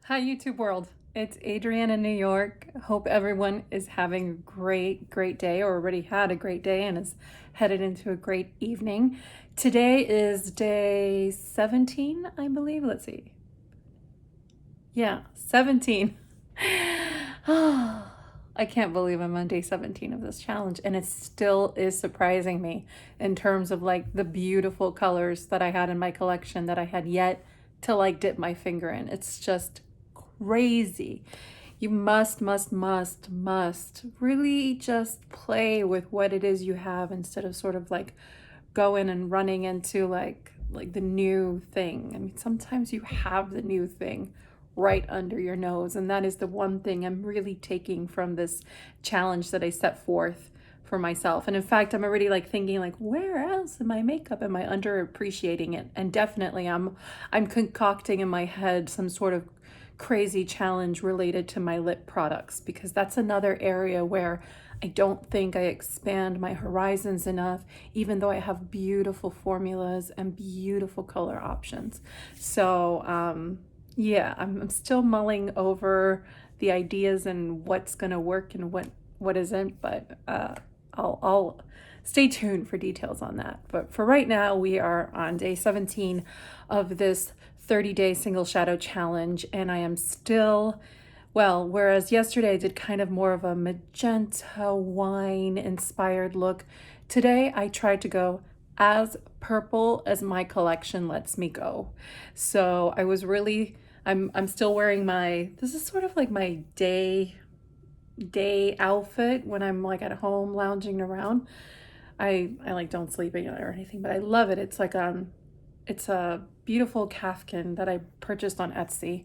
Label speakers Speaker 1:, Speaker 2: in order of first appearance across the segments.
Speaker 1: Hi, YouTube world. It's Adrienne in New York. Hope everyone is having a great day, or already had a great day and is headed into a great evening. Today is day 17, I believe. Let's see. Yeah, 17. I can't believe I'm on day 17 of this challenge, and it still is surprising me in terms of like the beautiful colors that I had in my collection that I had yet to like dip my finger in. It's just crazy. You must really just play with what it is you have instead of sort of like going and running into like the new thing. I mean, sometimes you have the new thing right under your nose, and that is the one thing I'm really taking from this challenge that I set forth for myself. And in fact, I'm already like thinking like, where else in my makeup am I underappreciating it? And definitely I'm concocting in my head some sort of crazy challenge related to my lip products, because that's another area where I don't think I expand my horizons enough, even though I have beautiful formulas and beautiful color options. So yeah, I'm still mulling over the ideas and what's gonna work and what isn't, but I'll stay tuned for details on that. But for right now, we are on day 17 of this 30-day single shadow challenge, and I am still, well, whereas yesterday I did kind of more of a magenta wine inspired look, today I tried to go as purple as my collection lets me go. So I was really, I'm still wearing my, this is sort of like my day outfit when I'm like at home lounging around. I like don't sleep in it or anything, but I love it. It's like it's a beautiful caftan that I purchased on Etsy,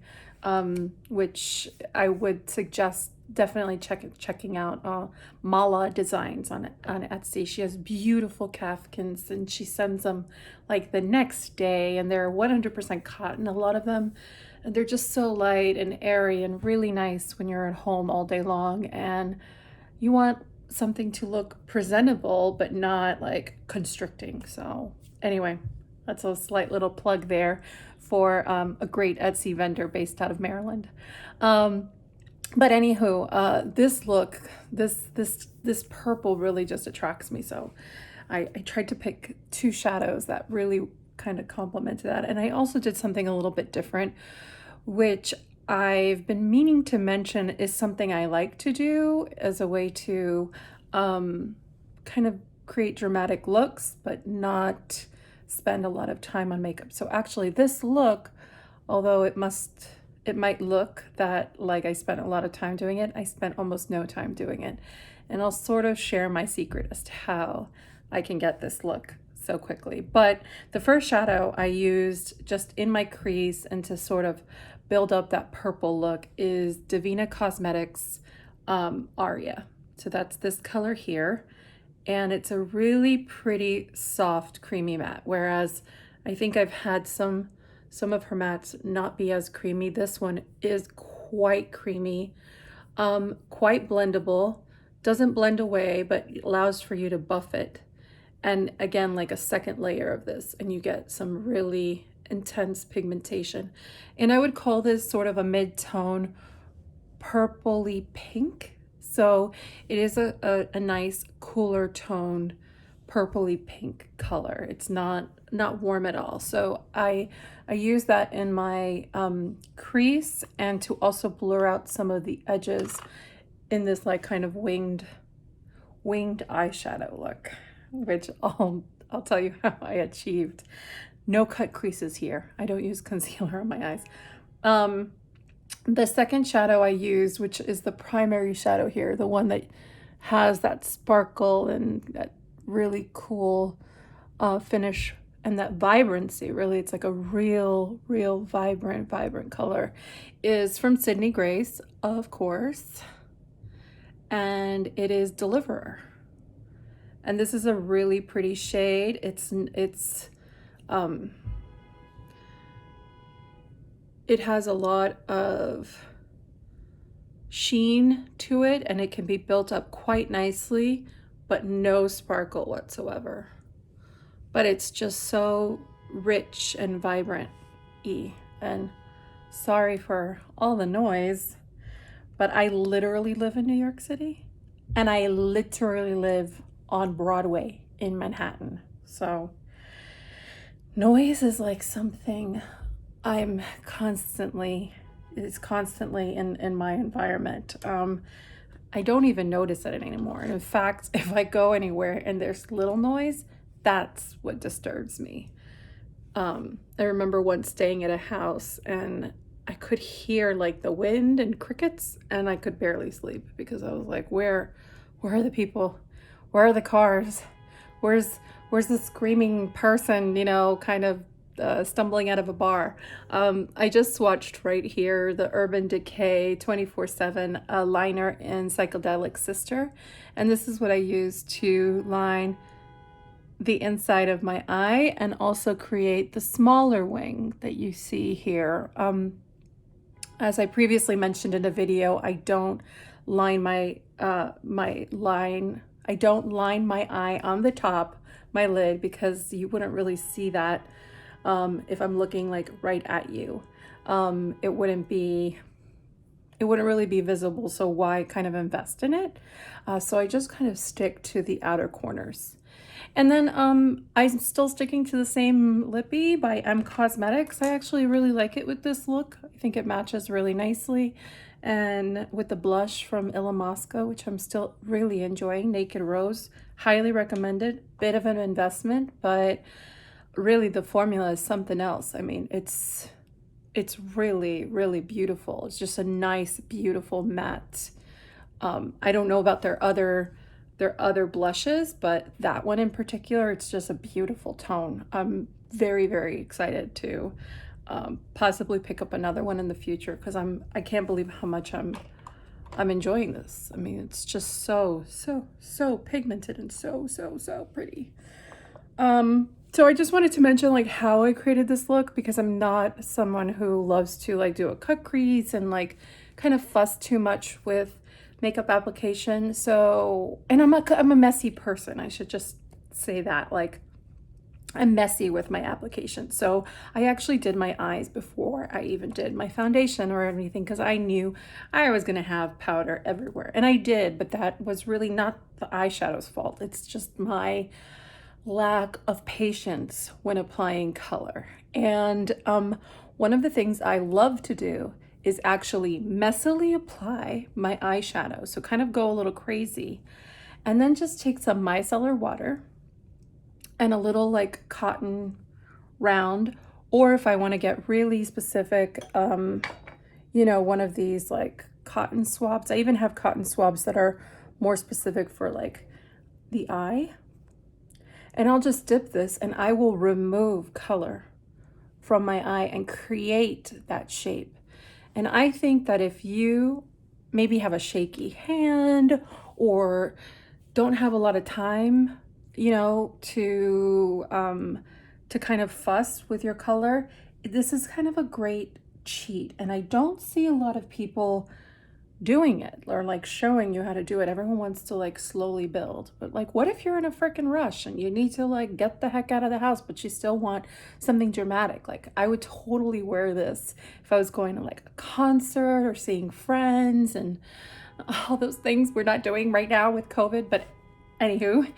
Speaker 1: which I would suggest definitely checking out Mala Designs on Etsy. She has beautiful caftans, and she sends them like the next day, and they're 100% cotton, a lot of them. And they're just so light and airy and really nice when you're at home all day long and you want something to look presentable but not like constricting. So anyway, that's a slight little plug there for a great Etsy vendor based out of Maryland. But anywho, this look, this purple really just attracts me. So I tried to pick two shadows that really kind of complemented that. And I also did something a little bit different, which I've been meaning to mention is something I like to do as a way to kind of create dramatic looks, but not spend a lot of time on makeup. So actually this look, although it might look that like I spent a lot of time doing it, I spent almost no time doing it. And I'll sort of share my secret as to how I can get this look so quickly. But the first shadow I used just in my crease and to sort of build up that purple look is Devinah Cosmetics Aria. So that's this color here. And it's a really pretty soft creamy matte, whereas I think I've had some of her mattes not be as creamy. This one is quite creamy, quite blendable, doesn't blend away, but allows for you to buff it. And again, like a second layer of this, and you get some really intense pigmentation. And I would call this sort of a mid-tone purpley pink. So it is a nice cooler toned purpley pink color. It's not warm at all. So I use that in my crease and to also blur out some of the edges in this like kind of winged eyeshadow look, which I'll tell you how I achieved. No cut creases here. I don't use concealer on my eyes. The second shadow I used, which is the primary shadow here, the one that has that sparkle and that really cool finish and that vibrancy, really, it's like a real vibrant color, is from Sydney Grace, of course, and it is Deliverer. And this is a really pretty shade. It has a lot of sheen to it, and it can be built up quite nicely, but no sparkle whatsoever. But it's just so rich and vibrant-y and Sorry for all the noise, but I literally live in New York City and I literally live on Broadway in Manhattan. So noise is like something I'm constantly, it's constantly in my environment. I don't even notice it anymore. And in fact, if I go anywhere and there's little noise, that's what disturbs me. I remember once staying at a house and I could hear like the wind and crickets and I could barely sleep because I was like, where are the people? Where are the cars? Where's where's the screaming person, kind of stumbling out of a bar? I just swatched right here the Urban Decay 24/7 liner in Psychedelic Sister. And this is what I use to line the inside of my eye and also create the smaller wing that you see here. As I previously mentioned in a video, I don't line I don't line my eye on the top, my lid, because you wouldn't really see that if I'm looking like right at you. It wouldn't really be visible, so why kind of invest in it? So I just kind of stick to the outer corners. And then I'm still sticking to the same lippy by M Cosmetics. I actually really like it with this look. I think it matches really nicely. And with the blush from Illamasqua, which I'm still really enjoying, Naked Rose, highly recommended. Bit of an investment, but really the formula is something else. I mean, it's really, really beautiful. It's just a nice, beautiful matte. I don't know about their other blushes, but that one in particular, it's just a beautiful tone. I'm very, very excited to possibly pick up another one in the future because I can't believe how much I'm enjoying this. I mean, it's just so pigmented and so pretty. So I just wanted to mention like how I created this look because I'm not someone who loves to like do a cut crease and like kind of fuss too much with makeup application. So, and I'm a messy person. I should just say that, like I'm messy with my application. So I actually did my eyes before I even did my foundation or anything because I knew I was going to have powder everywhere. And I did, but that was really not the eyeshadow's fault. It's just my lack of patience when applying color. And one of the things I love to do is actually messily apply my eyeshadow. So kind of go a little crazy and then just take some micellar water and a little like cotton round, or if I want to get really specific, one of these like cotton swabs. I even have cotton swabs that are more specific for like the eye. And I'll just dip this and I will remove color from my eye and create that shape. And I think that if you maybe have a shaky hand or don't have a lot of time, to kind of fuss with your color, this is kind of a great cheat. And I don't see a lot of people doing it or like showing you how to do it. Everyone wants to like slowly build, but like what if you're in a freaking rush and you need to like get the heck out of the house but you still want something dramatic? Like I would totally wear this if I was going to like a concert or seeing friends and all those things we're not doing right now with COVID. But anywho,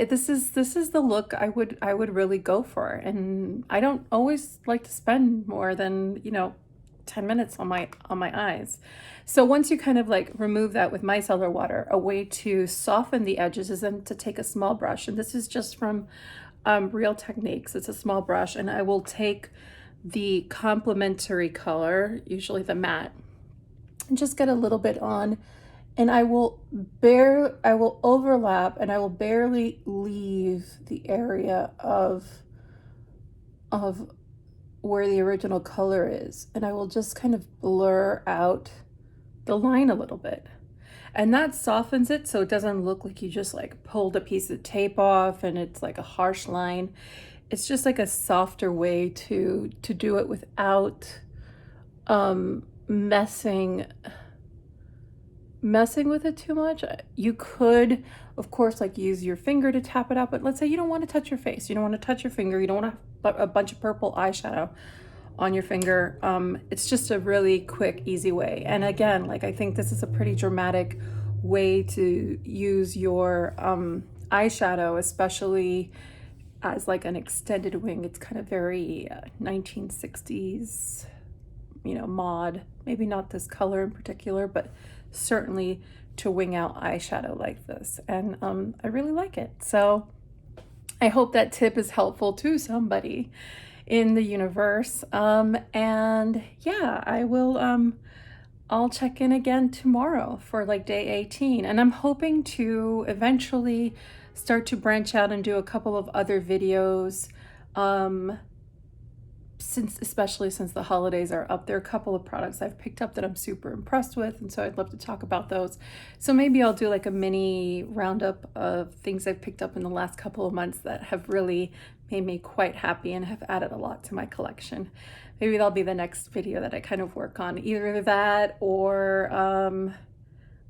Speaker 1: this is the look I would really go for. And I don't always like to spend more than 10 minutes on my eyes. So once you kind of like remove that with micellar water, a way to soften the edges is then to take a small brush, and this is just from Real Techniques. It's a small brush, and I will take the complementary color, usually the matte, and just get a little bit on, and I will overlap and I will barely leave the area of where the original color is, and I will just kind of blur out the line a little bit, and that softens it so it doesn't look like you just like pulled a piece of tape off and it's like a harsh line. It's just like a softer way to do it without messing with it too much. You could of course like use your finger to tap it out, but let's say you don't want to touch your face, you don't want to touch your finger, you don't want to have a bunch of purple eyeshadow on your finger. It's just a really quick, easy way. And again, like, I think this is a pretty dramatic way to use your eyeshadow, especially as like an extended wing. It's kind of very 1960s, you know, mod. Maybe not this color in particular, but certainly to wing out eyeshadow like this. And I really like it. So I hope that tip is helpful to somebody in the universe. And yeah, I'll check in again tomorrow for like day 18. And I'm hoping to eventually start to branch out and do a couple of other videos. Especially since the holidays are up, there are a couple of products I've picked up that I'm super impressed with, and so I'd love to talk about those. So maybe I'll do like a mini roundup of things I've picked up in the last couple of months that have really made me quite happy and have added a lot to my collection. Maybe that'll be the next video that I kind of work on, either that or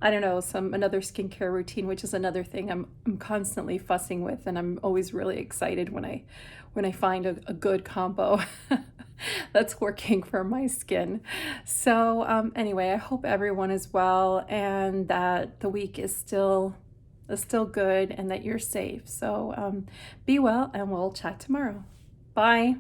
Speaker 1: I don't know, another skincare routine, which is another thing I'm constantly fussing with, and I'm always really excited when I find a good combo that's working for my skin. So anyway, I hope everyone is well and that the week is still good and that you're safe. So be well, and we'll chat tomorrow. Bye.